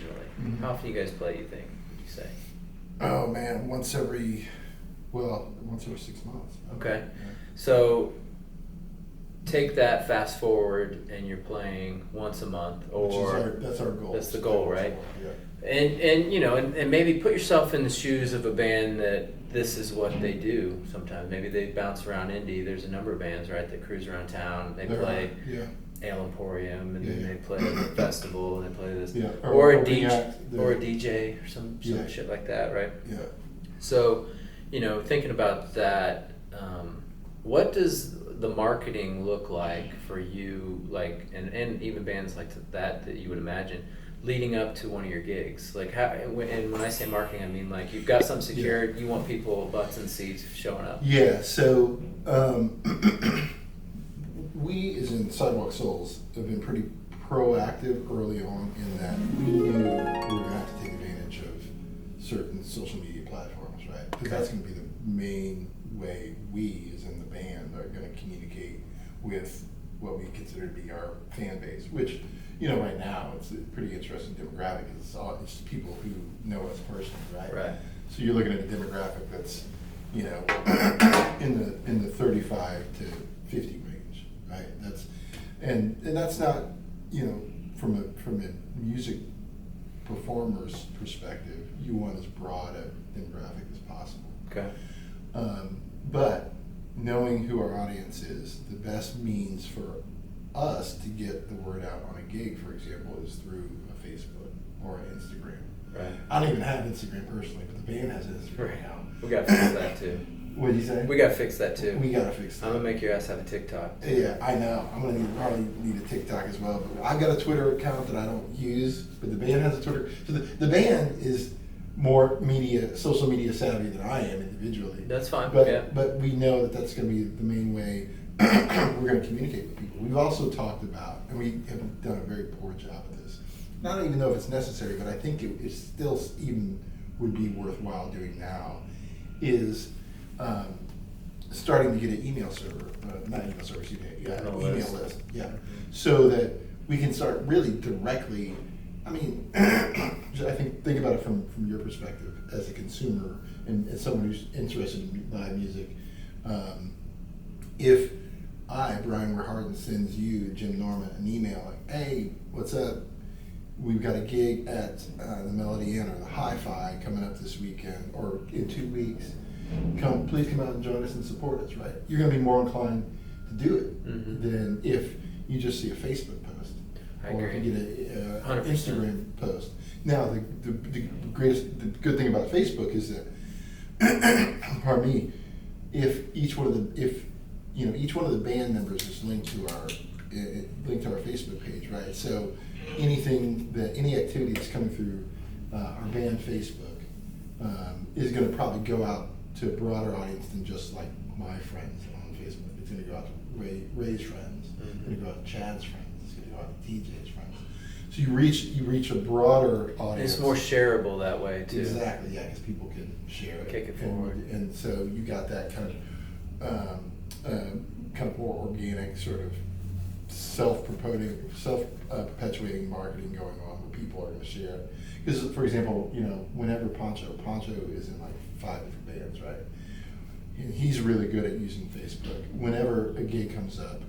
occasionally. Mm-hmm. How often do you guys play, you think, would you say? Oh man, once every 6 months. Okay. Yeah. So take that, fast forward, and you're playing once a month, or That's our goal. that's the goal, right? Yeah. And you know, and maybe put yourself in the shoes of a band that this is what they do sometimes. Maybe they bounce around indie. There's a number of bands, right, that cruise around town. They play Ale Emporium, and then they play the festival, and they play this, or a DJ, or some shit like that, right? Yeah. So, you know, thinking about that, what does the marketing look like for you, like, and even bands like that you would imagine, leading up to one of your gigs? Like, how, and when I say marketing, I mean, like, you've got something secured, you want people butts in seats showing up. Yeah, so we, as in Sidewalk Souls, have been pretty proactive early on in that we knew we were going to have to take advantage of certain social media platforms, right? Because that's going to be the main way we, as in the band, are going to communicate with what we consider to be our fan base, which, you know, right now it's a pretty interesting demographic. It's people who know us personally, right? Right. So you're looking at a demographic that's, you know, in the 35 to 50 range, right? And that's not, you know, from a music performer's perspective, you want as broad a demographic as possible. Okay. But knowing who our audience is, the best means for us to get the word out on a gig, for example, is through a Facebook or an Instagram. Right. I don't even have Instagram personally, but the band has Instagram Right. now. We gotta fix that too. What did you say? We gotta fix that too. We gotta fix that. I'm gonna make your ass have a TikTok. Yeah, I know. I'm gonna probably need a TikTok as well. But I've got a Twitter account that I don't use, but the band has a Twitter. So the band is more social media savvy than I am individually. That's fine. But we know that that's going to be the main way we're going to communicate with people. We've also talked about, and we have done a very poor job of this. I don't even know if it's necessary, but I think it still even would be worthwhile doing now. Is starting to get an email server, not email server, excuse me, email list. Yeah, so that we can start really directly. I mean, I think about it from your perspective as a consumer and as someone who's interested in live music. If Brian Weir-Harden, sends you, Jim Norman, an email like, hey, what's up? We've got a gig at the Melody Inn or the Hi-Fi coming up this weekend or in 2 weeks. Please come out and join us and support us, right? You're going to be more inclined to do it than if you just see a Facebook post. Or if you get an Instagram post. Now, the good thing about Facebook is that, pardon me, if each one of the band members is linked to our Facebook page, right? So any activity that's coming through our band Facebook is going to probably go out to a broader audience than just like my friends on Facebook. It's going to go out to Ray's friends. It's going to go out to Chad's friends. DJ's friends. So you reach a broader audience. It's more shareable that way too. Exactly, yeah, because people can share it. Kick it forward. And so you got that kind of more organic sort of self-perpetuating marketing going on where people are going to share it. Because, for example, you know, whenever Poncho is in like 5 different bands, right? And he's really good at using Facebook. Whenever a gig comes up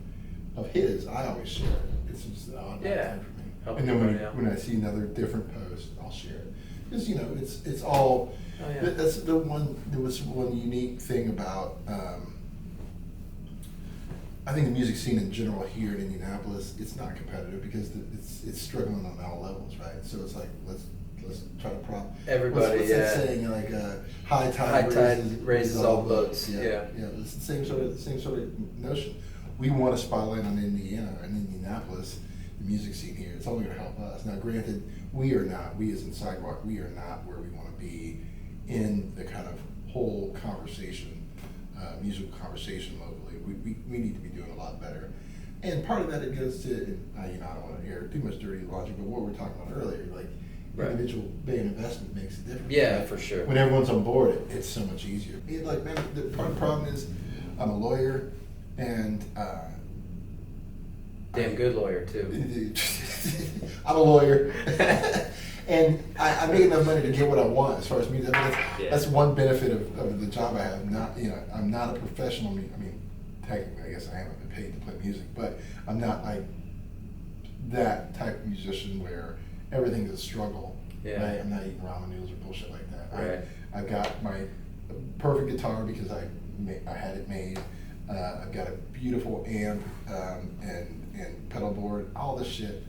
of his, I always share it. It's just an odd time for me. And then when I see another different post, I'll share it. Because, you know, it's all. Oh, yeah. There was one unique thing about. I think the music scene in general here in Indianapolis, it's not competitive because it's struggling on all levels, right? So it's like let's try to prop everybody. What's that saying? Like high tide raises all boats. Yeah. It's the same sort of notion. We want a spotlight on Indiana and Indianapolis, the music scene here. It's only going to help us. Now, granted, we as in Sidewalk, we are not where we want to be in the kind of whole conversation, musical conversation locally. We need to be doing a lot better. And part of that, it goes to, I don't want to air too much dirty logic, but what we were talking about earlier, like individual band investment makes a difference. Yeah, right? for sure. When everyone's on board, it's so much easier. Like, man, part of the problem is I'm a lawyer. And damn good lawyer too. I'm a lawyer, And I make enough money to get what I want as far as music. That's one benefit of the job I have. I'm not a professional. Technically, I guess I am. I've been paid to play music, but I'm not like that type of musician where everything's a struggle. Yeah. Right? I'm not eating ramen noodles or bullshit like that. Right. I've got my perfect guitar because I had it made. I've got a beautiful amp and pedal board, all this shit.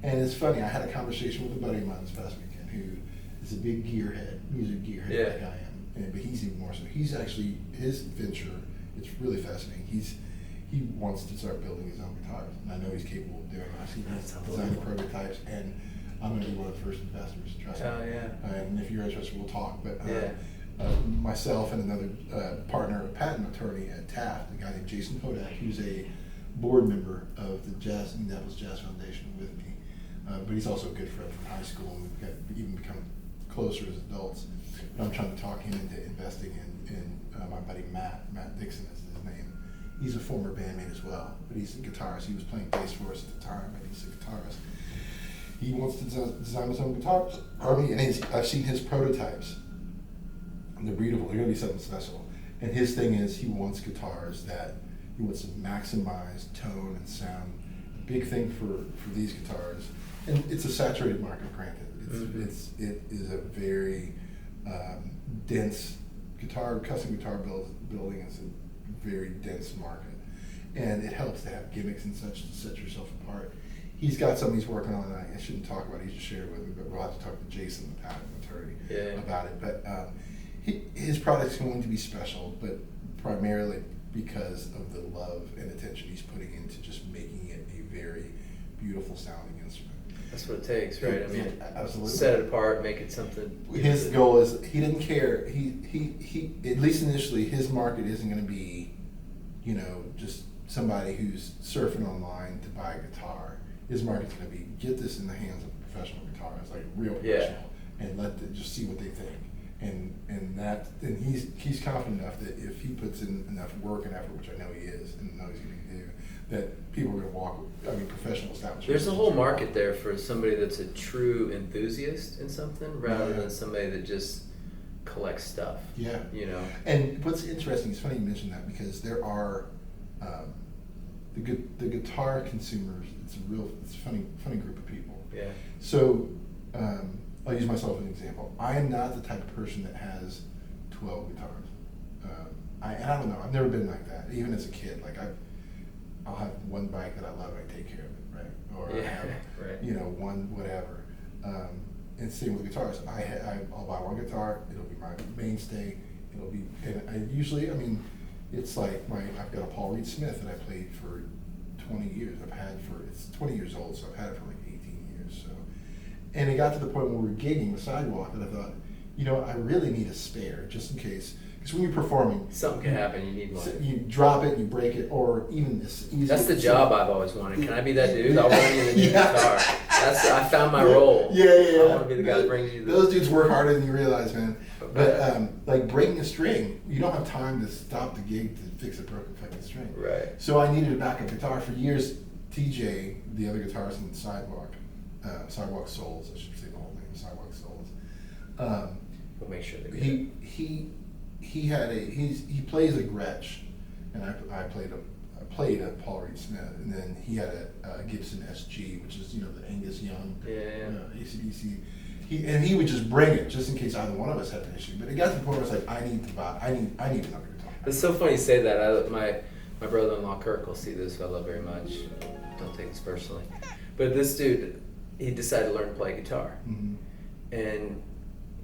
And it's funny, I had a conversation with a buddy of mine this past weekend who is a big music gearhead like I am. But he's even more so. He's actually, his venture, it's really fascinating. He wants to start building his own guitars. And I know he's capable of doing it. I've seen him design prototypes, and I'm going to be one of the first investors, trust me. Oh, yeah. And if you're interested, we'll talk. But myself and another partner, a patent attorney at Taft, a guy named Jason Hodak, who's a board member of the Indianapolis Jazz Foundation with me. But he's also a good friend from high school, and we've even become closer as adults. But I'm trying to talk him into investing in my buddy Matt Dixon is his name. He's a former bandmate as well, but he's a guitarist. He was playing bass for us at the time, and he's a guitarist. He wants to design his own guitars. And I've seen his prototypes. And they're beautiful. They're going to be something special. And his thing is he wants guitars that he wants to maximize tone and sound. Big thing for these guitars. And it's a saturated market, granted. It is a very dense custom guitar building is a very dense market. And it helps to have gimmicks and such to set yourself apart. He's got something he's working on, and I shouldn't talk about it, he just shared it with me, but we'll have to talk to Jason, the patent attorney, about it. But his product's going to be special, but primarily because of the love and attention he's putting into just making it a very beautiful sounding instrument. That's what it takes, right? Absolutely. Set it apart, make it something. His goal is he didn't care. He at least initially, his market isn't going to be, just somebody who's surfing online to buy a guitar. His market's going to be get this in the hands of a professional guitarist, like a real professional, and let them just see what they think. And he's confident enough that if he puts in enough work and effort, which I know he is, and know he's going to do, that people are going to walk. Professional establishments. There's a whole market there for somebody that's a true enthusiast in something, rather than somebody that just collects stuff. Yeah. And what's interesting, it's funny you mention that, because there are the guitar consumers. It's a funny group of people. Yeah. So I'll use myself as an example. I am not the type of person that has 12 guitars. I don't know. I've never been like that. Even as a kid, I'll have one bike that I love and I take care of it, right? Or I have, one whatever. And same with guitars. I'll buy one guitar. It'll be my mainstay. And I usually, it's like I've got a Paul Reed Smith that I played for 20 years. It's 20 years old, so I've had it for like 18 years. So, and it got to the point where we were gigging the sidewalk that I thought, I really need a spare just in case. Because when you're performing, something can happen. You need one. You drop it, you break it, or even this. That's the job I've always wanted. Can I be that dude? I'll run you the new guitar. I found my role. Yeah. I want to be the guy that brings you. Those dudes work harder than you realize, man. But breaking a string, you don't have time to stop the gig to fix a broken fucking string. Right. So I needed a backup guitar for years. TJ, the other guitarist in Sidewalk Souls, I should say the whole name, Sidewalk Souls. We'll make sure that he plays a Gretsch, and I played a Paul Reed Smith, and then he had a Gibson SG, which is the Angus Young, AC/DC. He would just bring it just in case either one of us had an issue. But it got to the point where I was like, I need another guitar. It's so funny you say that. My brother-in-law Kirk will see this, who I love very much. Don't take this personally, but this dude, he decided to learn to play guitar, and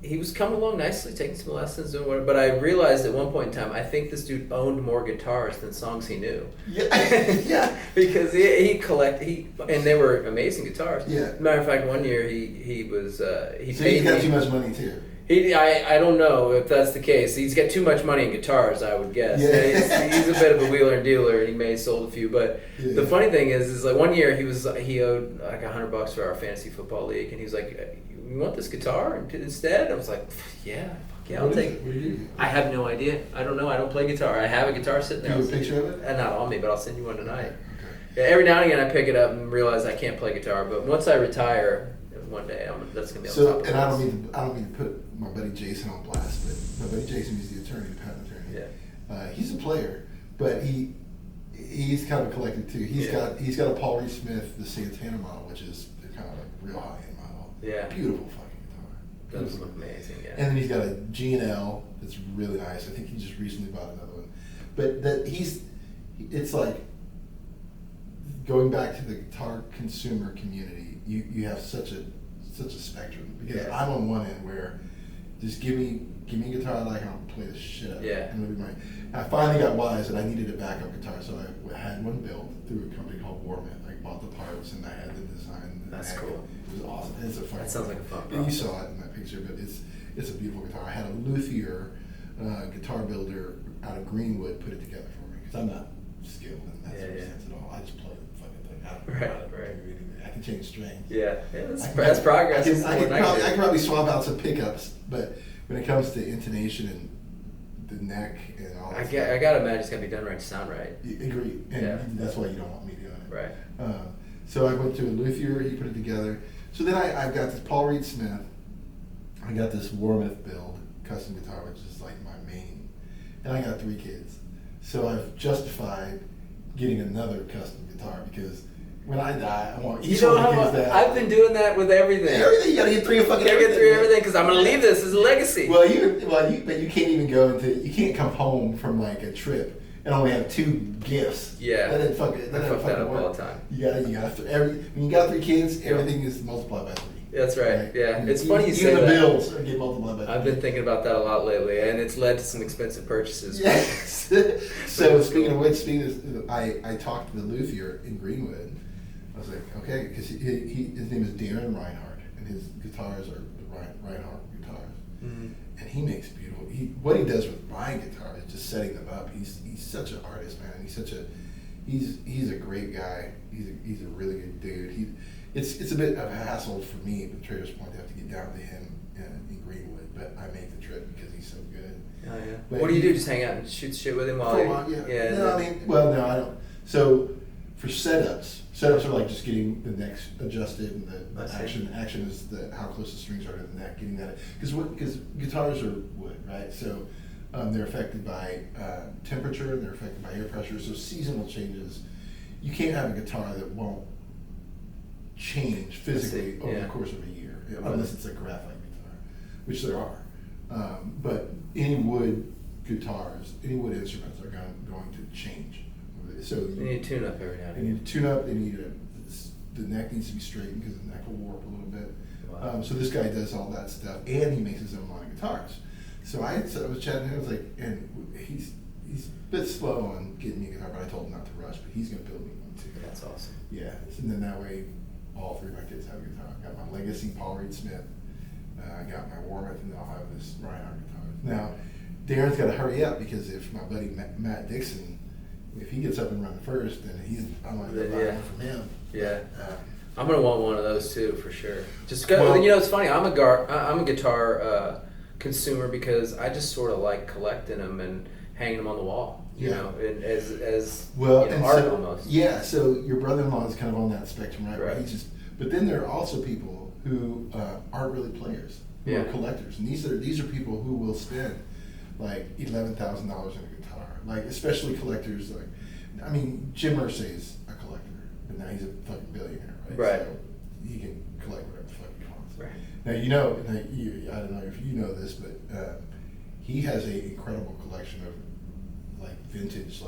he was coming along nicely, taking some lessons, doing whatever. But I realized at one point in time, I think this dude owned more guitars than songs he knew. Yeah. Because he collected, and they were amazing guitars. Yeah. Matter of fact, one year he was he so paid he's got me. too much money too. I don't know if that's the case. He's got too much money in guitars, I would guess. Yeah. He's a bit of a wheeler and dealer, and he may have sold a few. But the funny thing is like one year he owed like $100 for our fantasy football league, and he was like, "You want this guitar instead?" I was like, "Yeah, I'll take it." What do you do? I have no idea. I don't know. I don't play guitar. I have a guitar sitting there. Do you have a picture of it? Not on me, but I'll send you one tonight. Okay. Yeah, every now and again I pick it up and realize I can't play guitar. But once I retire, one day. That's gonna be on So, top of and the I don't list. mean to put my buddy Jason on blast, but my buddy Jason is the attorney, the patent attorney. Yeah. He's a player, but he's kind of a collector too. He's got a Paul Reed Smith, the Santana model, which is kind of like real high end model. Yeah. Beautiful fucking guitar. Those look amazing. Yeah. And then he's got a G&L that's really nice. I think he just recently bought another one. But it's like going back to the guitar consumer community. You have such a spectrum, because I'm on one end where just give me a guitar I like and I'll play the shit out of it. Yeah. And it'll be mine. I finally got wise that I needed a backup guitar, so I had one built through a company called Warman. I bought the parts and I had the design. That's cool. It was awesome. And it's a fun. That sounds like a fun And you process. saw it in that picture, but it's a beautiful guitar. I had a luthier guitar builder out of Greenwood put it together for me, because I'm not skilled in that sort of sense at all. I just play the fucking thing. I don't know how to Right. do anything. I can change strings. Yeah, that's progress. I can probably swap out some pickups, but when it comes to intonation and the neck and all that I gotta imagine it's gotta be done right to sound right. Agree. And that's why you don't want me doing it. Right. So I went to a luthier, he put it together. So then I've got this Paul Reed Smith, I got this Warmouth build, custom guitar, which is like my main, and I got 3 kids. So I've justified getting another custom guitar, because when I die, I want each one of the kids to have. I've been doing that with everything. Everything, you gotta get 3 fucking I everything. get through everything because I'm gonna leave this as a legacy. But you can't even you can't come home from like a trip and only have 2 gifts. Yeah. That didn't fucking I fuck that up work. all the time. You gotta when you got 3 kids, everything is multiplied by 3. That's right. Yeah. And It's funny you say even that. the bills get multiplied by 3. I've been thinking about that a lot lately, and it's led to some expensive purchases. Yes. So speaking of which, I talked to the luthier in Greenwood. I was like, okay, because his name is Darren Reinhardt, and his guitars are the Reinhardt guitars, and he makes beautiful. What he does with my guitar is just setting them up. He's such an artist, man. He's a great guy. He's a really good dude. It's a bit of a hassle for me at Trader's Point to have to get down to him in Greenwood, but I make the trip because he's so good. Oh yeah. But What do you do? Just hang out and shoot the shit with him while For a you? while, yeah. Yeah. No, no, I don't. So for setups are like just getting the necks adjusted, and the action is how close the strings are to the neck, getting that, because guitars are wood, right? So they're affected by temperature, they're affected by air pressure, so seasonal changes. You can't have a guitar that won't change physically over the course of a year, unless it's a graphite guitar, which there are. But any wood guitars, any wood instruments are going to change. So You need to tune up every now they and need again. to tune up. They need the neck needs to be straightened because the neck will warp a little bit. Wow. So this guy does all that stuff, and he makes his own line of guitars. So I was chatting to him. I was like, and he's a bit slow on getting me a guitar, but I told him not to rush. But he's gonna build me one too. That's awesome. Yeah, and then that way, all 3 of my kids have a guitar. I got my Legacy Paul Reed Smith. I got my Warmouth, and I'll have this Reinhardt guitar. Now, Darren's got to hurry up, because if my buddy Matt Dixon, if he gets up and run first, then I'm going to buy one from him. Yeah. I'm gonna want one of those too for sure. Just because it's funny. I'm a guitar consumer because I just sort of like collecting them and hanging them on the wall. You know, and as art almost. Yeah. So your brother-in-law is kind of on that spectrum, right? Right. But then there are also people who aren't really players, who are collectors, and these are people who will spend like $11,000 on a guitar, like especially collectors. Like, I mean, Jim Irsay's a collector, but now he's a fucking billionaire, right? Right. So he can collect whatever the fuck he wants. Right. Now I don't know if you know this, but he has an incredible collection of like vintage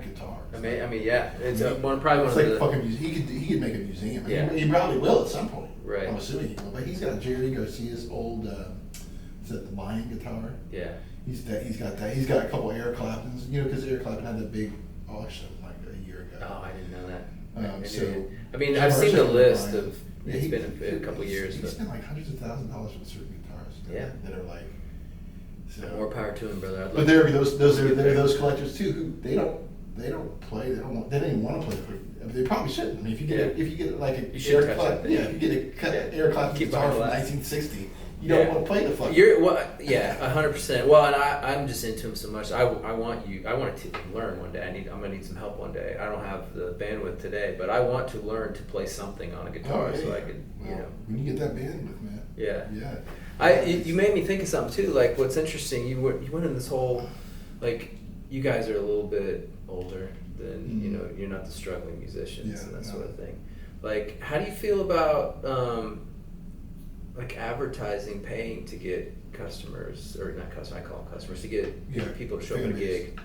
guitars. I mean, yeah. It's probably one It's of like the. fucking. He could make a museum. Yeah. He probably will at some point. Right. I'm assuming he will. But he's got Jerry Garcia's old. Is that the Lion guitar? Yeah. He's got that. He's got a couple Eric Claptons. You know, because Eric Clapton had that big auction like a year ago. Oh, I didn't know that. So I've seen the list Lion. of. It's been a couple of years, He but spent like hundreds of thousands of dollars on certain guitars. Yeah. That are like. So. more power to him, brother. But there are those collectors too who they don't play. They don't even want to play. They probably shouldn't. I mean, if you get like a You should touch that thing. if you get a Eric Clapton Keep guitar from behind glass. 1960, You don't want to play the fuck. You're well, yeah, 100%. Well, and I'm just into him so much. I want to learn one day. I'm gonna need some help one day. I don't have the bandwidth today, but I want to learn to play something on a guitar so I could, When you get that bandwidth, man. Yeah. You made me think of something too. Like, what's interesting, you went in this whole, like, you guys are a little bit older than you're not the struggling musicians and that sort of thing. Like, how do you feel about like advertising, paying to get customers, or not customers, I call them customers, to get people to show up at a gig?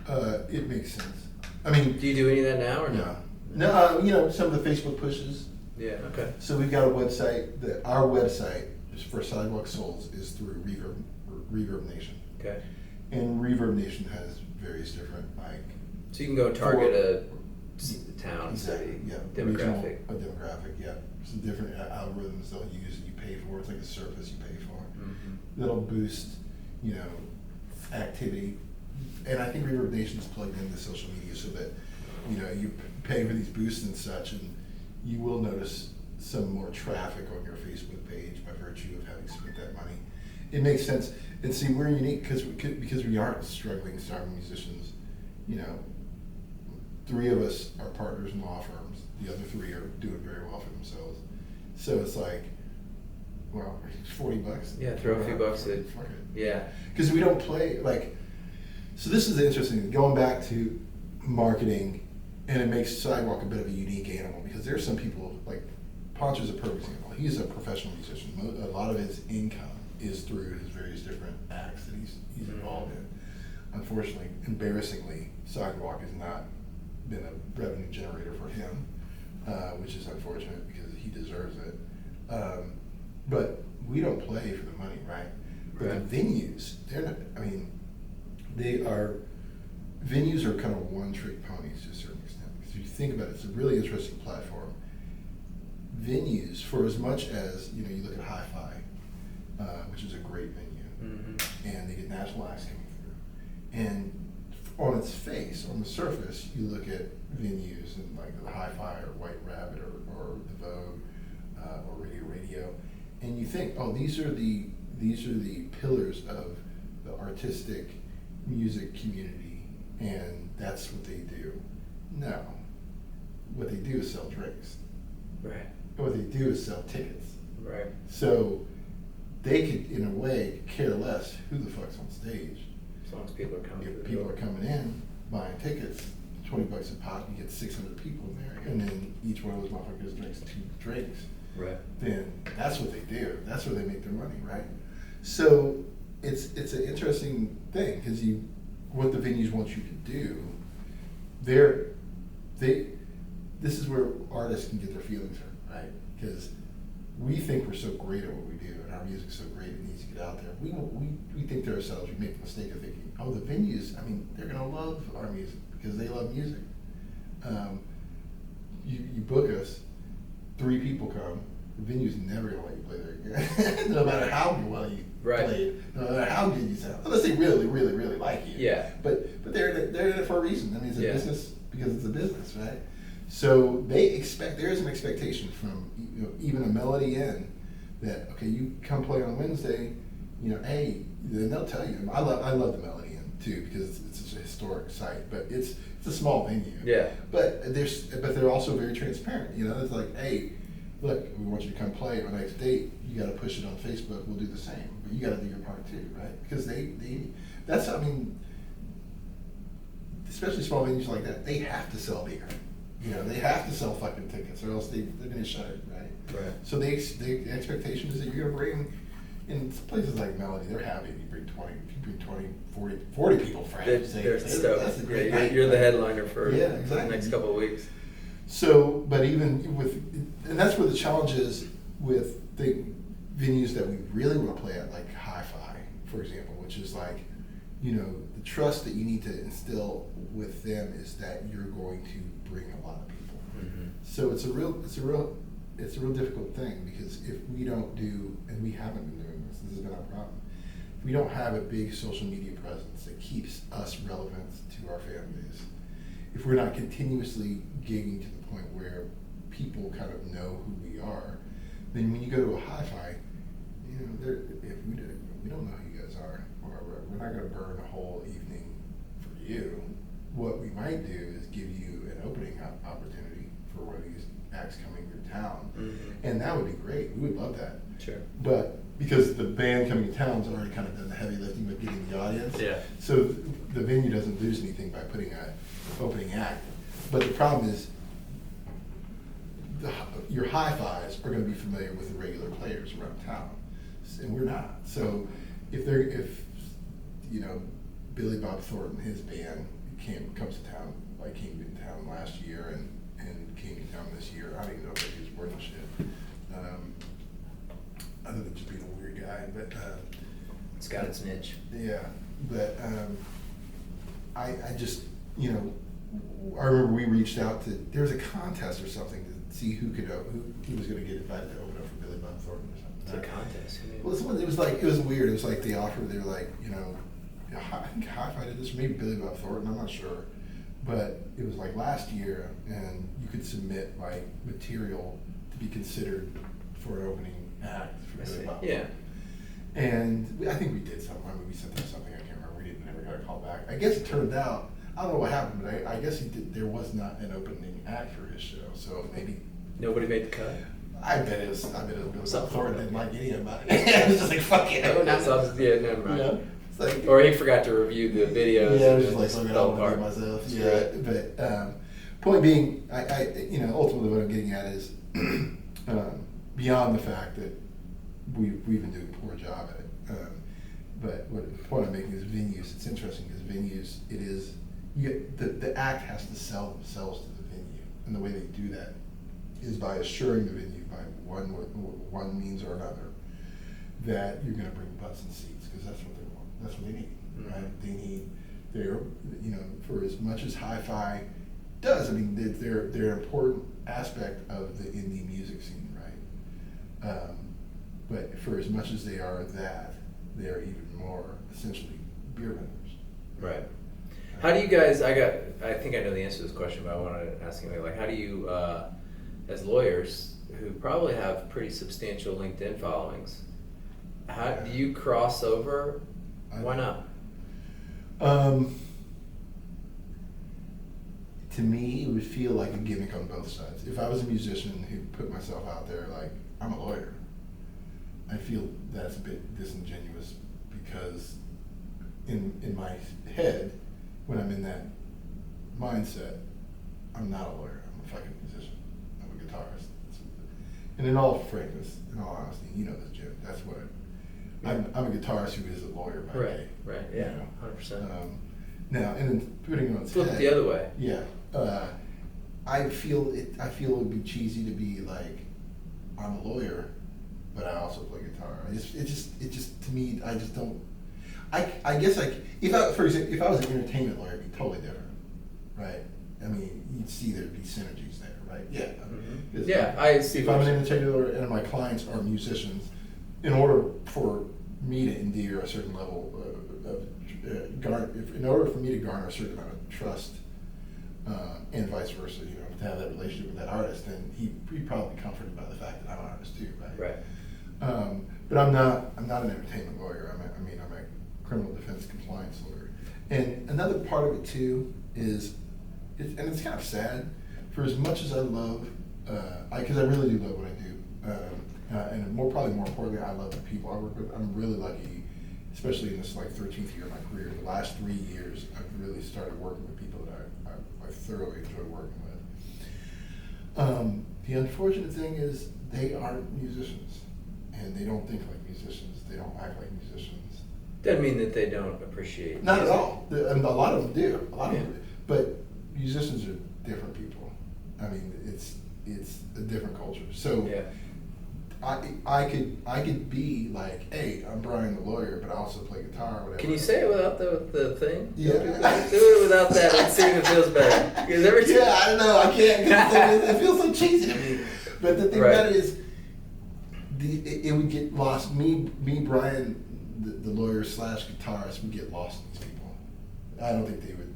It makes sense. I mean, do you do any of that now or no? No, some of the Facebook pushes. Yeah, okay. So we've got a website our website for Sidewalk Souls is through Reverb Nation. Okay. And Reverb Nation has various different, like. So you can go target a town, city, demographic. A demographic, yeah. Some different algorithms they'll use that you pay for. It's like a service you pay for. Mm-hmm. That'll boost, activity. And I think Reverb Nation's plugged into social media so that, you pay for these boosts and such, and you will notice some more traffic on your Facebook page by virtue of having spent that money. It makes sense. And see, we're unique because we aren't struggling musicians. 3 of us are partners in law firms. The other 3 are doing very well for themselves. So it's like, well, $40. Yeah, throw a few bucks at. Yeah. Because we don't play so this is the interesting thing. Going back to marketing, and it makes Sidewalk a bit of a unique animal because there are some people like Poncho's a perfect example. He's a professional musician. A lot of his income is through his various different acts that he's involved in. Unfortunately, embarrassingly, Sidewalk has not been a revenue generator for him, which is unfortunate because he deserves it. But we don't play for the money, right? But the venues, venues are kind of one-trick ponies to a certain extent. Because if you think about it, it's a really interesting platform. Venues, for as much as, you look at Hi-Fi, which is a great venue, and they get national acts coming through. And on its face, on the surface, you look at venues and like the Hi-Fi or White Rabbit or the Vogue or Radio, and you think, oh, these are the pillars of the artistic music community, and that's what they do. No, what they do is sell drinks. Right. What they do is sell tickets. Right. So they could, in a way, care less who the fuck's on stage. As long as people are coming. If people are coming in, buying tickets, $20 a pop, you get 600 people in there, and then each one of those motherfuckers drinks 2 drinks. Right. Then that's what they do. That's where they make their money, right? So it's an interesting thing because what the venues want you to do, this is where artists can get their feelings hurt, right? Because we think we're so great at what we do, and our music's so great it needs to get out there. We think to ourselves, we make the mistake of thinking, oh, the venues, they're gonna love our music because they love music. You book us, 3 people come, the venue's never gonna let you play there again, no matter how well you play it, no matter how good you sound, unless they really, really, really like you. Yeah. But they're in it for a reason. It's a business because it's a business, right? So there is an expectation from even a Melody Inn that, okay, you come play on Wednesday, hey, then they'll tell you. I love the Melody Inn too because it's a historic site, but it's a small venue. Yeah. But they're also very transparent. It's like, hey, look, we want you to come play on X date. You got to push it on Facebook. We'll do the same, but you got to do your part too, right? Because especially small venues like that, they have to sell beer. They have to sell fucking tickets, or else they're going to shut it, right? Right. So the expectation is that you're going to bring, in places like Melody, they're happy if you bring 40 people for They're stoked. That's a great night. You're the headliner for exactly. the next couple of weeks. So, but even and that's where the challenge is with the venues that we really want to play at, like Hi-Fi, for example, which is like, the trust that you need to instill with them is that you're going to bring a lot of people. Mm-hmm. So it's a real difficult thing because if we don't do, and we haven't been doing this has been our problem. If we don't have a big social media presence that keeps us relevant to our fan base, if we're not continuously gigging to the point where people kind of know who we are, then when you go to a Hi-Fi, we don't know who you guys are, or we're not going to burn a whole evening for you. What we might do is give you an opening opportunity for one of these acts coming through town, and that would be great. We would love that. Sure. But because the band coming to town's already kind of done the heavy lifting with getting the audience, so the venue doesn't lose anything by putting an opening act. But the problem is, your hi-fis are going to be familiar with the regular players around town, and we're not. So if Billy Bob Thornton, his band comes to town, like came to town last year and came to town this year. I don't even know if he was worth a shit. Other than just being a weird guy, but it's got its niche. Yeah, but I just I remember we reached out to, there was a contest or something to see who was going to get invited to open up for Billy Bob Thornton or something. It's a contest. Well, it was weird. It was like they offered, they were like, I think Hi-Fi did this, or maybe Billy Bob Thornton, I'm not sure. But it was like last year, and you could submit like material to be considered for an opening act for Billy Bob. Yeah. And I think we did something. I mean, we sent them something. I can't remember. We never got a call back. I guess it turned out, I don't know what happened, but I guess there was not an opening act for his show. So maybe nobody made the cut. I bet it was Billy Bob Thornton didn't like any about it. It was just like, fuck it. Oh, never mind. Yeah. Like, or he forgot to review the videos. Yeah, it was just like, look, I don't want to do myself. Yeah, but point being, I ultimately what I'm getting at is beyond the fact that we've been doing a poor job at it. But the point I'm making is venues. It's interesting because venues, the act has to sell themselves to the venue, and the way they do that is by assuring the venue by one means or another that you're going to bring butts and seats, because that's what they want. That's what they need, right? They need for as much as Hi-Fi does. I mean, they're an important aspect of the indie music scene, right? But for as much as they are that, they are even more essentially beer vendors. Right. How do you guys? I think I know the answer to this question, but I want to ask you, like, how do you, as lawyers who probably have pretty substantial LinkedIn followings, how do you cross over? Why not? To me, it would feel like a gimmick on both sides. If I was a musician who put myself out there like, I'm a lawyer, I feel that's a bit disingenuous, because in my head, when I'm in that mindset, I'm not a lawyer. I'm a fucking musician. I'm a guitarist. And in all frankness, in all honesty, you know this, Jim, that's what I'm a guitarist who is a lawyer by day. Right, yeah, 100%. Now, and then putting it on its flip head, it the other way. Yeah, I feel it would be cheesy to be like, I'm a lawyer, but I also play guitar. It just to me, I just don't. I guess if I was an entertainment lawyer, it'd be totally different, right? I mean, you'd see there'd be synergies there, right? Yeah. Yeah, I see. If I'm an entertainment lawyer and my clients are musicians, in order for me to endear a certain level in order for me to garner a certain amount of trust, and vice versa, to have that relationship with that artist, then he'd be probably comforted by the fact that I'm an artist too, right? Right. But I'm not an entertainment lawyer. I'm a criminal defense compliance lawyer. And another part of it too is, and it's kind of sad, for as much as I love, because I really do love what I do, and probably more importantly, I love the people I work with. I'm really lucky, especially in this 13th year of my career. The last 3 years, I've really started working with people that I thoroughly enjoy working with. The unfortunate thing is they aren't musicians, and they don't think like musicians. They don't act like musicians. Doesn't mean that they don't appreciate. Not music. at all. And a lot of them do. A lot of them do. But musicians are different people. I mean, it's a different culture. So yeah. I could be like, hey, I'm Brian the lawyer, but I also play guitar or whatever. Can you say it without the thing? Yeah. Do it without that and see if it feels better. Because every time. Yeah, I don't know. I can't. It feels so cheesy to me. But the thing about it is, it would get lost. Me, Brian, the lawyer / guitarist, would get lost in these people. I don't think they would.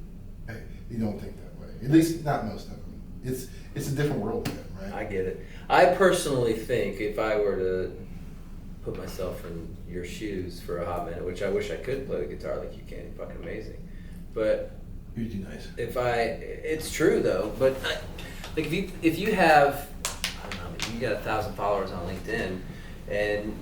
They don't think that way. At least not most of them. It's a different world to them, right? I get it. I personally think if I were to put myself in your shoes for a hot minute, which I wish I could play the guitar like you can. You're fucking amazing. But You're too nice. it's true though. But like if you have, I don't know, you got 1,000 followers on LinkedIn, and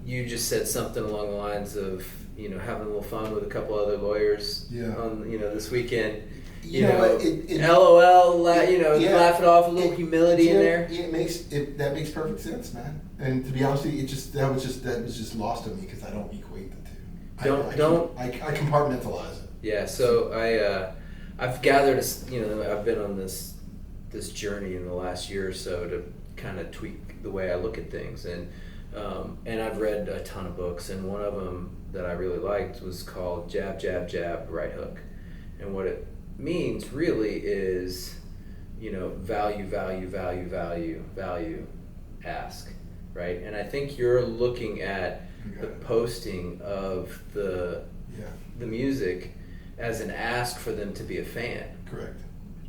you just said something along the lines of, you know, having a little fun with a couple other lawyers on, you know, this weekend. You know, LOL, you know, laugh it off, a little humility in there. That makes perfect sense, man. And to be honest with you, that was just lost on me because I don't equate the two. I compartmentalize it. Yeah, so I've gathered, you know, I've been on this journey in the last year or so to kind of tweak the way I look at things, and I've read a ton of books, and one of them that I really liked was called Jab, Jab, Jab, Right Hook, and what it means really is, you know, value, value, value, value, value, ask, right? And I think you're looking at the posting of the music as an ask for them to be a fan. Correct.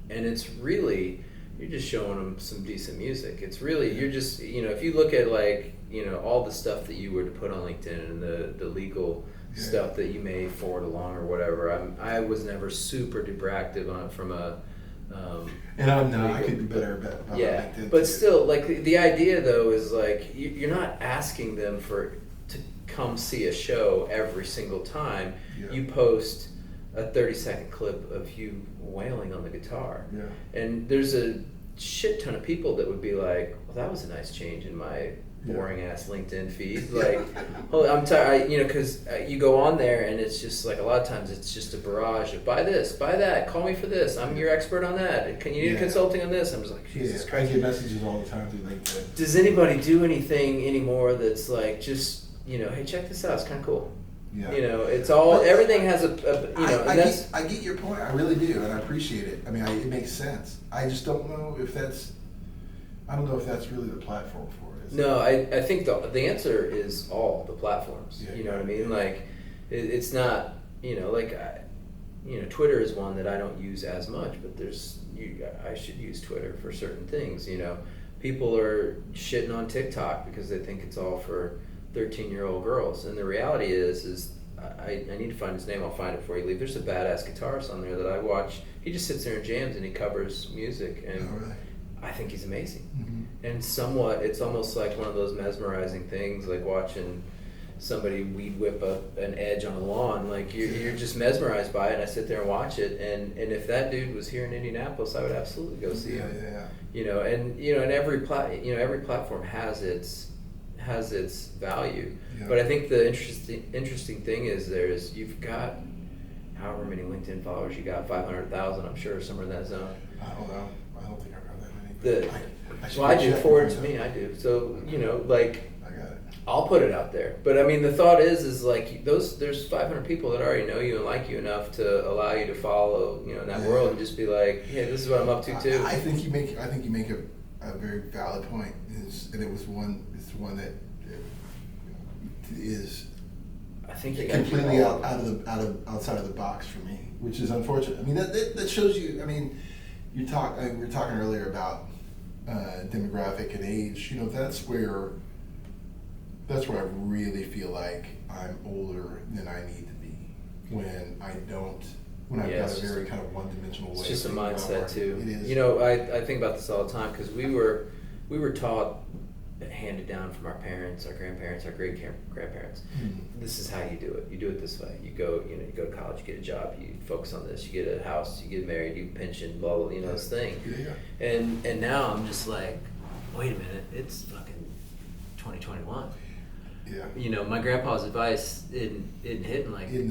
And it's really, you're just showing them some decent music. It's really, you're just, you know, if you look at like, you know, all the stuff that you were to put on LinkedIn and the legal stuff that you may forward along or whatever, I was never super duper active on it from a and I'm not. I could do better about LinkedIn. But still, like the idea though is like you're not asking them to come see a show every single time. You post a 30-second clip of you wailing on the guitar, and there's a shit ton of people that would be like, well, that was a nice change in my boring ass LinkedIn feed. Like, I'm tired, you know, because you go on there and it's just like a lot of times it's just a barrage of buy this, buy that, call me for this, I'm your expert on that. Can you need consulting on this? I'm just like, Jesus Christ. I get messages all the time through LinkedIn. Does anybody do anything anymore that's like just, you know, hey, check this out, it's kind of cool. You know, it's all, everything has I get your point. I really do, and I appreciate it. I mean, it makes sense. I just don't know if that's really the platform for it. No, I think the answer is all the platforms. You know what I mean? Like, it's not, you know, like, you know, Twitter is one that I don't use as much, but I should use Twitter for certain things. You know, people are shitting on TikTok because they think it's all for 13-year-old girls, and the reality is I need to find his name. I'll find it before you leave. There's a badass guitarist on there that I watch. He just sits there and jams and he covers music, and I think he's amazing. And somewhat, it's almost like one of those mesmerizing things, like watching somebody weed whip an edge on a lawn. Like you're just mesmerized by it, and I sit there and watch it. And if that dude was here in Indianapolis, I would absolutely go see him. You know, and every platform has its value. But I think the interesting thing is you've got however many LinkedIn followers you got, 500,000, I'm sure, somewhere in that zone. I don't know. I don't think I've got that many. I do. Forward to me, I do. So, you know, like, I got it. I'll put it out there. But I mean, the thought is like there's 500 people that already know you and like you enough to allow you to follow, you know, in that world, and just be like, hey, this is what I'm up to too. I think you make a very valid point. It's one that is, I think completely outside of the box for me, which is unfortunate. I mean, that shows you. I mean, we were talking earlier about demographic and age. You know, that's where I really feel like I'm older than I need to be when I've got a very kind of one-dimensional way. It's just a mindset too. It is. You know, I think about this all the time because we were taught, handed down from our parents, our grandparents, our great grandparents. This is how you do it. You do it this way. You go to college, you get a job, you focus on this, you get a house, you get married, you pension, blah blah, this thing. And now I'm just like, wait a minute, it's fucking 2021. You know, my grandpa's advice isn't hitting like it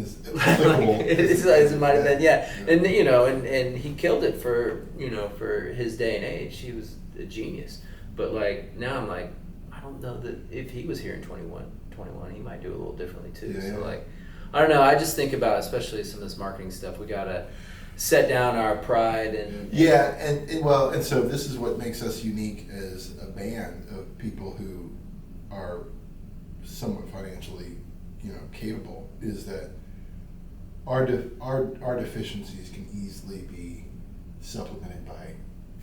might have been, and you know, and he killed it for his day and age. He was a genius. But like now I'm like, I don't know that if he was here in 21, he might do it a little differently too. Like, I don't know. I just think about, especially some of this marketing stuff, we gotta set down our pride and so this is what makes us unique as a band of people who are somewhat financially, capable, is that our deficiencies can easily be supplemented by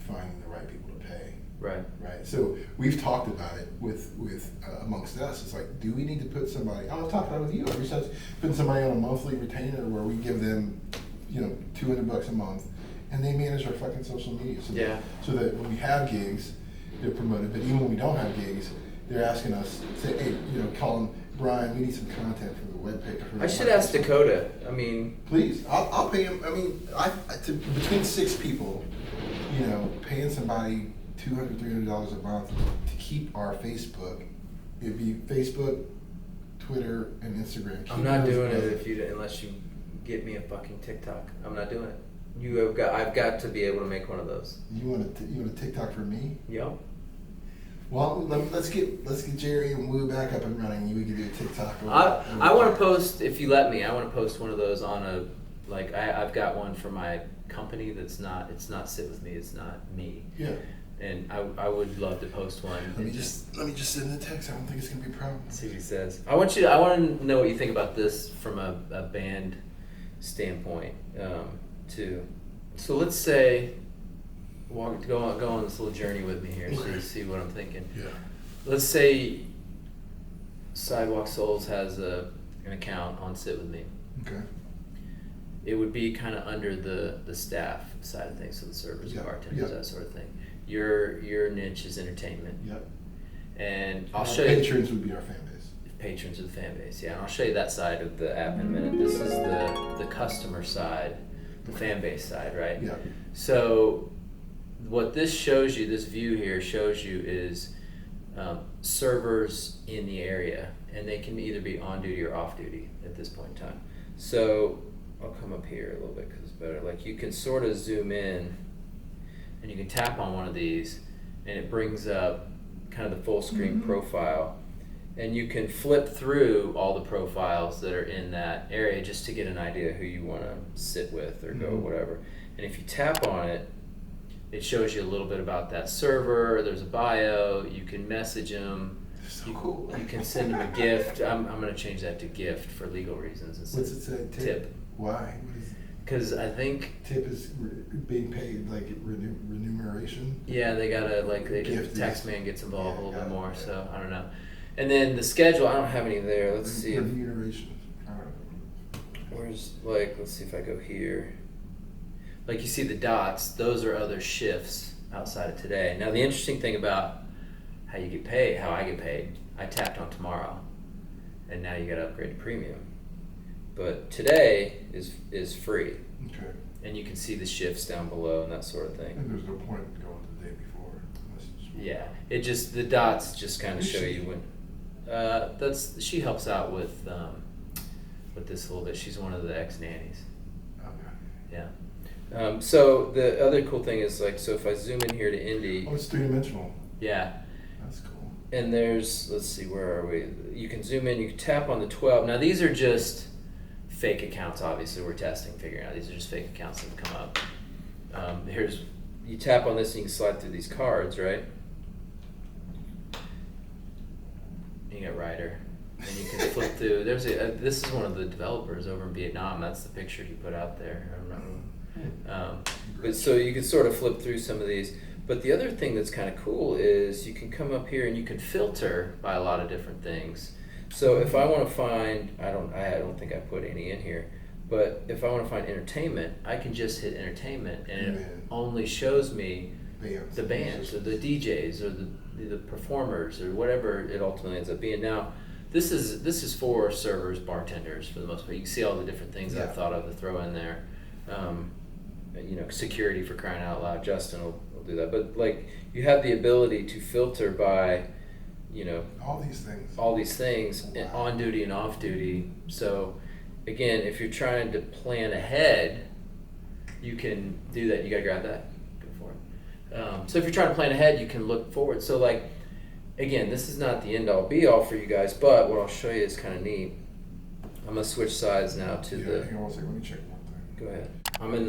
finding the right people to pay. Right. Right. So we've talked about it with amongst us. It's like, do we need to put somebody? I've talked about it with you. I've reached putting somebody on a monthly retainer where we give them, $200 a month, and they manage our fucking social media. So so that when we have gigs, they're promoted. But even when we don't have gigs, they're asking us, say, hey, call them, Brian, we need some content for the webpage. I should ask Dakota. I mean, please, I'll pay him. I mean, between 6 people, paying somebody $200, $300 a month to keep our Facebook. It'd be Facebook, Twitter, and Instagram. I'm not doing it unless you get me a fucking TikTok. I'm not doing it. I've got to be able to make one of those. You want a TikTok for me? Yep. Well, let's get Jerry and Woo back up and running. We can do a TikTok. I want to post, if you let me. I want to post one of those on I've got one for my company it's not Sit With Me. It's not me. Yeah. And I would love to post one. Let me just send the text. I don't think it's gonna be a problem. See what he says. I want to know what you think about this from a band standpoint too. So let's say, go on this little journey with me here, so you see what I'm thinking. Yeah. Let's say Sidewalk Souls has an account on Sit With Me. Okay. It would be kind of under the staff side of things, so the servers, bartenders, that sort of thing. Your niche is entertainment. Yep. And I'll show you. Patrons would be our fan base. Patrons of the fan base, yeah. And I'll show you that side of the app in a minute. This is the customer side, the fan base side, right? Yeah. So what this shows you, this view here shows you is servers in the area, and they can either be on duty or off duty at this point in time. So I'll come up here a little bit because it's better. Like you can sort of zoom in, and you can tap on one of these, and it brings up kind of the full screen profile, and you can flip through all the profiles that are in that area just to get an idea who you want to sit with or go whatever. And if you tap on it, it shows you a little bit about that server. There's a bio. You can message them. So cool. You can send them a gift. I'm going to change that to gift for legal reasons. What's it say? Tip. Why? Because I think tip is being paid like remuneration. Yeah, they gotta the tax man gets involved a little bit more. So I don't know. And then the schedule, I don't have any there. Let's see. Remuneration. Where's let's see if I go here. You see the dots; those are other shifts outside of today. Now the interesting thing about how you get paid, how I get paid, I tapped on tomorrow, and now you got to upgrade to premium. But today is free. Okay. And you can see the shifts down below and that sort of thing. And there's no point in going the day before. Yeah, the dots just kind of show you when. She helps out with this a little bit. She's one of the ex-nannies. Okay. Yeah. So the other cool thing is so if I zoom in here to Indy. Oh, it's 3-dimensional. Yeah. That's cool. And there's, let's see, where are we? You can zoom in. You can tap on the 12. Now these are just fake accounts. Obviously, we're testing, figuring out these are just fake accounts that have come up. You tap on this and you can slide through these cards, right? You got Ryder, and you can flip through. This is one of the developers over in Vietnam. That's the picture he put out there. But so you can sort of flip through some of these. But the other thing that's kind of cool is you can come up here and you can filter by a lot of different things. So if I want to find, I don't think I put any in here, but if I want to find entertainment, I can just hit entertainment, and it only shows me the bands or the DJs or the performers or whatever it ultimately ends up being. Now, this is for servers, bartenders for the most part. You can see all the different things I've thought of to throw in there. Security, for crying out loud. Justin will do that. But you have the ability to filter by all these things on duty and off duty. So again, if you're trying to plan ahead, you can do that. You gotta grab that. Go for it. So if you're trying to plan ahead, you can look forward. So again, this is not the end all be all for you guys, but what I'll show you is kind of neat. I'm gonna switch sides now to the. Hang on one second. Let me check one thing. Go ahead. I'm in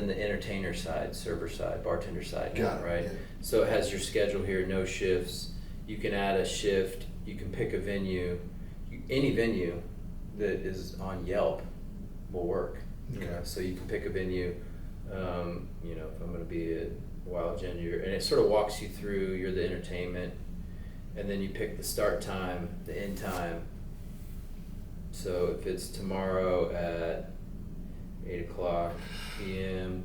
the entertainer side, server side, bartender side. Got it. Right. Yeah. So it has your schedule here, no shifts. You can add a shift. You can pick a venue. Any venue that is on Yelp will work. Okay. So you can pick a venue. If I'm going to be at Wild Ginger, and it sort of walks you through. You're the entertainment, and then you pick the start time, the end time. So if it's tomorrow at 8:00 p.m.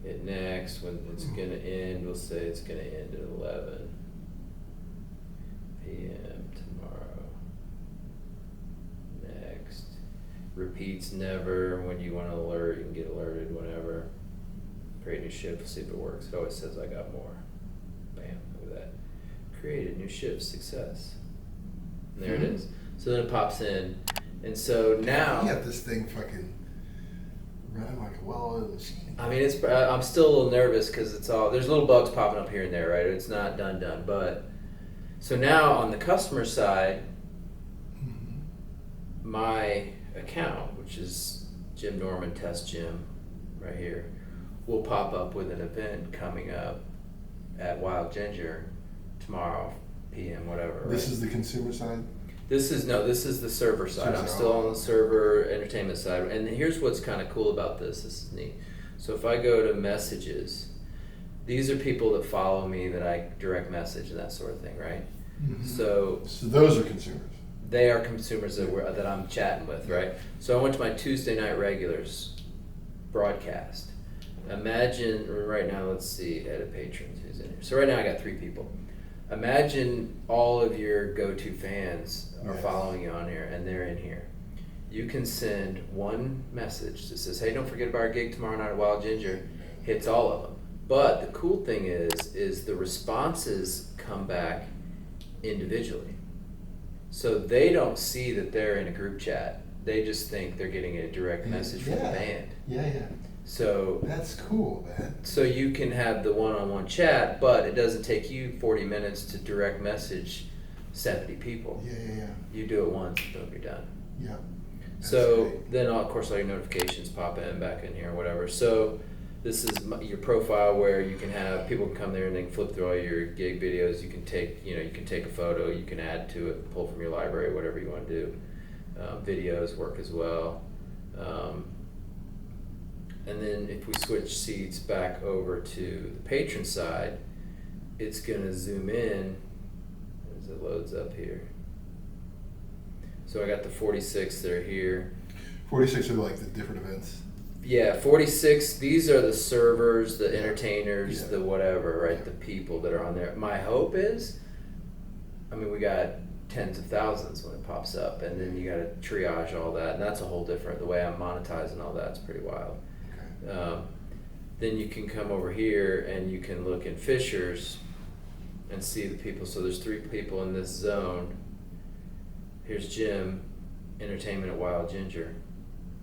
Hit next. When it's gonna end, we'll say it's gonna end at 11 p.m. tomorrow. Next. Repeats never. When you want to alert, you can get alerted whenever. Create a new shift, see if it works. It always says I got more. Bam, look at that. Create a new shift, success. And there it is. So then it pops in. And so now. You got this thing fucking running like a well-oiled machine. I mean, it's. I'm still a little nervous because it's all. There's little bugs popping up here and there, right? It's not done, but. So now on the customer side, my account, which is Jim Norman Test Gym, right here, will pop up with an event coming up at Wild Ginger tomorrow, PM, whatever. This right? is the consumer side? This is the server side. I'm still on the server entertainment side. And here's what's kind of cool about this. This is neat. So if I go to messages, these are people that follow me that I direct message and that sort of thing, right? Mm-hmm. So those are consumers. They are consumers that I'm chatting with, right? So I went to my Tuesday night regulars broadcast. Imagine right now, let's see, edit patrons who's in here. So right now I got 3 people. Imagine all of your go-to fans are following you on here and they're in here. You can send one message that says, hey, don't forget about our gig tomorrow night at Wild Ginger. Hits all of them. But the cool thing is the responses come back individually. So they don't see that they're in a group chat. They just think they're getting a direct message from the band. Yeah. So that's cool, man. So you can have the one-on-one chat, but it doesn't take you 40 minutes to direct message 70 people. Yeah. You do it once, boom, you're done. Yeah. So great. then, of course, all your notifications pop in back in here, or whatever. So this is your profile where you can have people can come there and they can flip through all your gig videos. You can take, you can take a photo, you can add to it, pull from your library, whatever you want to do. Videos work as well. And then if we switch seats back over to the patron side, it's going to zoom in as it loads up here. So I got the 46 that are here. 46 are like the different events. Yeah, 46, these are the servers, the entertainers, the whatever, right? The people that are on there. My hope is, we got tens of thousands when it pops up, and then you got to triage all that, and that's a whole different, the way I'm monetizing all that's pretty wild. Okay. Then you can come over here and you can look in Fishers and see the people. So there's 3 people in this zone. Here's Jim, entertainment at Wild Ginger.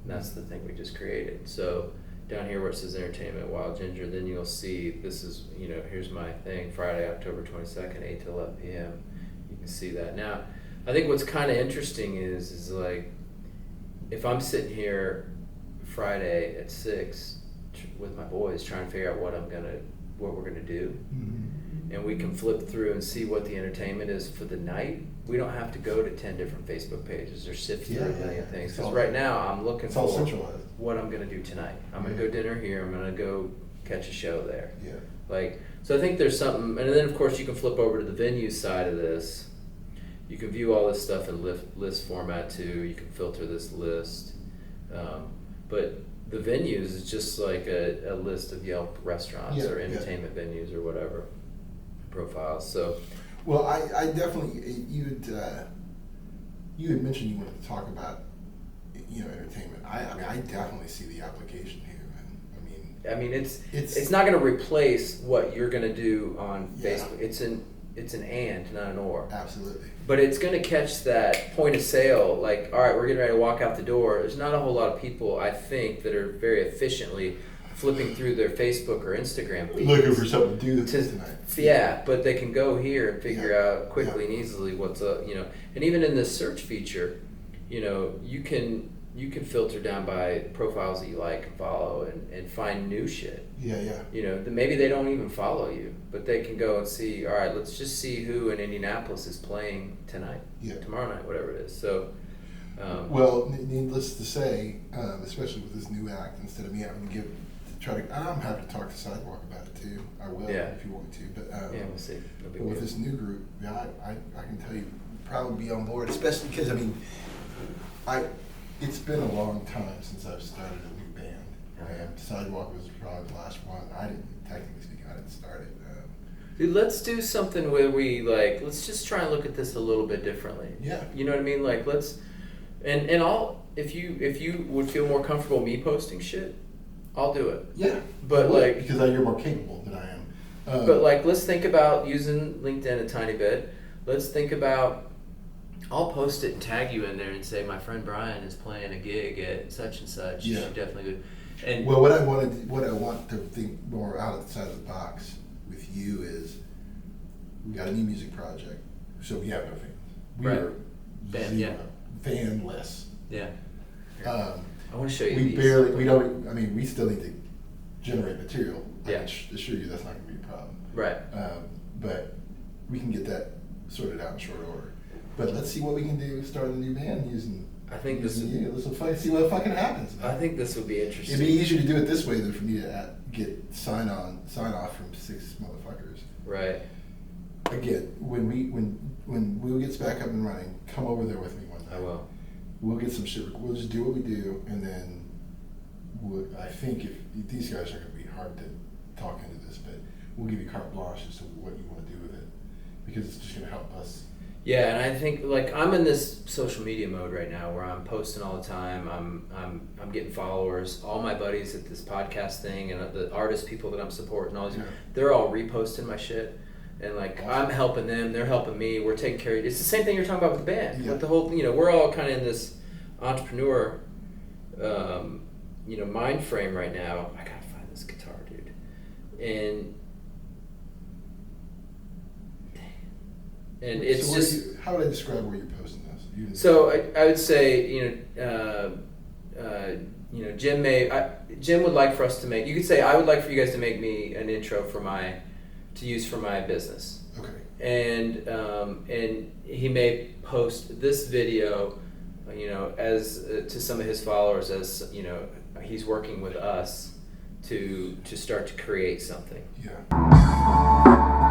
And that's the thing we just created. So down here where it says entertainment at Wild Ginger, then you'll see this is, here's my thing, Friday, October 22nd, 8 to 11 p.m. You can see that. Now, I think what's kind of interesting is like, if I'm sitting here Friday at 6 with my boys trying to figure out what we're gonna do, and we can flip through and see what the entertainment is for the night. We don't have to go to 10 different Facebook pages or sift through a million things. Because right now I'm looking for what I'm gonna do tonight. I'm gonna go dinner here. I'm gonna go catch a show there. Yeah. So I think there's something, and then of course you can flip over to the venue side of this. You can view all this stuff in list format too. You can filter this list, but the venues is just like a list of Yelp restaurants or entertainment venues or whatever profiles. So, well, I definitely you had mentioned you wanted to talk about entertainment. I definitely see the application here, man. It's not going to replace what you're going to do on Facebook. It's an and, not an or. Absolutely. But it's going to catch that point of sale, like, all right, we're getting ready to walk out the door. There's not a whole lot of people, I think, that are very efficiently flipping through their Facebook or Instagram feeds. Looking for something to do tonight. Yeah, but they can go here and figure out quickly and easily what's up, And even in this search feature, you can filter down by profiles that you like and follow and find new shit. Maybe they don't even follow you, but they can go and see, all right, let's just see who in Indianapolis is playing tonight, tomorrow night, whatever it is. So, well, needless to say, especially with this new act, instead of me having to give try to. I'm happy to talk to Sidewalk about it too. I will if you want me to. But Yeah, we'll see. No big but with deal. this new group, yeah, I can tell you probably be on board, especially because I mean, it's been a long time since I've started a new band. And Sidewalk was probably the last one. I didn't technically speaking, I didn't start it. Dude, let's do something where we let's just try and look at this a little bit differently. Yeah. You know what I mean? Like let's, and I'll, if you would feel more comfortable me posting shit, I'll do it. Yeah. But like, because you're more capable than I am. But like, let's think about using LinkedIn a tiny bit. Let's think about, I'll post it and tag you in there and say, my friend Brian is playing a gig at such and such. You should definitely do. And well, what I want to think more outside of the box with you is, we got a new music project, so we have no fans. We Right. are fanless. Yeah. I want to show you we these. barely, we don't, I mean, we still need to generate material. I Yeah. can assure you that's not going to be a problem. Right. But we can get that sorted out in short order. But let's see what we can do, start a new band using. I think using you. Let's see what fucking happens. I think this would be interesting. It'd be easier to do it this way than for me to get sign off from 6 motherfuckers. Right. Again, when Will gets back up and running, come over there with me one night. I will. We'll get some shit. We'll just do what we do, and then I think if these guys are going to be hard to talk into this, but we'll give you carte blanche as to what you want to do with it, because it's just going to help us. Yeah, and I think like I'm in this social media mode right now where I'm posting all the time. I'm getting followers. All my buddies at this podcast thing and the artist people that I'm supporting, all these, they're all reposting my shit. And like I'm helping them, they're helping me. We're taking care of it. It's the same thing you're talking about with the band. Yeah. With the whole, we're all kind of in this entrepreneur, mind frame right now. I gotta find this guitar, dude. And it's so just. how would I describe where you're posting this? So I would say, Jim would like for us to make. You could say I would like for you guys to make me an intro to use for my business. Okay. And he may post this video, as to some of his followers, as he's working with us to start to create something. Yeah.